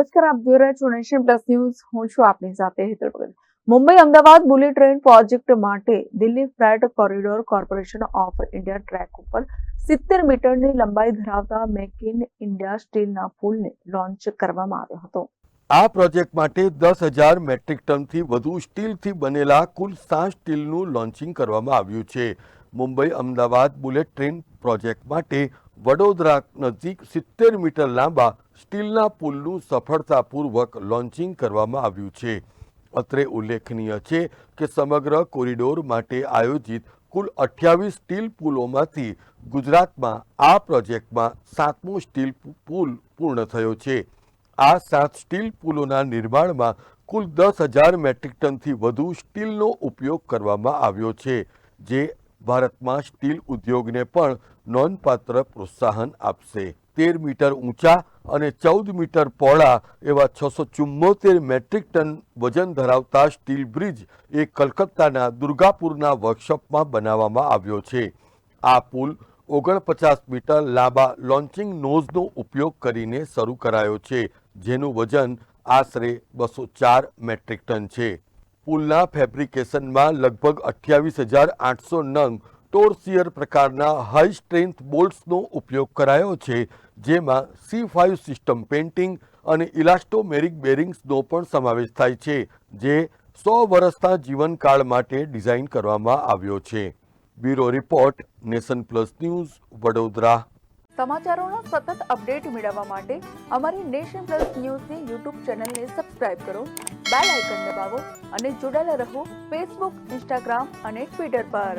નમસ્કાર, આપ જોઈ રહ્યા છો નેશન પ્લસ ન્યૂઝ. હું છું આપની સાથે Hetal Bhagat. Mumbai Ahmedabad bullet train project માટે Delhi freight corridor corporation of India track ઉપર 70 મીટરની લંબાઈ ધરાવતા મેક ઇન ઇન્ડિયા સ્ટીલના પુલને લોન્ચ કરવામાં આવ્યો હતો. આ પ્રોજેક્ટ માટે 10,000 મેટ્રિક ટનથી વધુ સ્ટીલથી બનેલા કુલ 7 સ્ટીલનું લોન્ચિંગ કરવામાં આવ્યું છે. Mumbai Ahmedabad bullet train project માટે વડોદરા નજીક 70 મીટર લાંબા સ્ટીલના પુલનું સફળતાપૂર્વક લોન્ચિંગ કરવામાં આવ્યું છે. અત્રે ઉલ્લેખનીય છે કે સમગ્ર કોરિડોર માટે આયોજિત કુલ 28 સ્ટીલ પુલોમાંથી ગુજરાતમાં આ પ્રોજેક્ટમાં 7મો સ્ટીલ પુલ પૂર્ણ થયો છે. આ 7 સ્ટીલ પુલોના નિર્માણમાં કુલ 10,000 મેટ્રિક ટનથી વધુ સ્ટીલનો ઉપયોગ કરવામાં આવ્યો છે, જે ભારતમાં સ્ટીલ ઉદ્યોગને પણ નોંધપાત્ર પ્રોત્સાહન આપશે. 13 મીટર ઊંચા અને 14 મીટર પહોળા એવા 674 મેટ્રિક ટન વજન ધરાવતા સ્ટીલ બ્રિજ એ કલકત્તાના દુર્ગાપુરના વર્કશોપમાં બનાવવામાં આવ્યો છે. આ પુલ 49 મીટર લાંબા લોન્ચિંગ નોઝનો ઉપયોગ કરીને શરૂ કરાયો છે, જેનું વજન આશરે 204 મેટ્રિક ટન છે. પુલના ફેબ્રિકેશનમાં લગભગ 28,800 નંગ ટોરસિયર પ્રકારના હાઈ સ્ટ્રેન્થ બોલ્ટ્સનો ઉપયોગ કરાયો છે, જેમાં C5 સિસ્ટમ પેન્ટિંગ અને ઇલાસ્ટોમેરિક બેરિંગ્સનો પણ સમાવેશ થાય છે, જે 100 વર્ષના જીવનકાળ માટે ડિઝાઇન કરવામાં આવ્યો છે. Bureau report, Nation Plus News, Vadodara. સમાચારોના સતત અપડેટ મેળવવા માટે અમારી નેશન પ્લસ ન્યૂઝની યુટ્યુબ ચેનલને સબસ્ક્રાઇબ કરો, બેલ આઇકન દબાવો અને જોડાયેલા રહો ફેસબુક, ઇન્સ્ટાગ્રામ અને ટ્વિટર પર.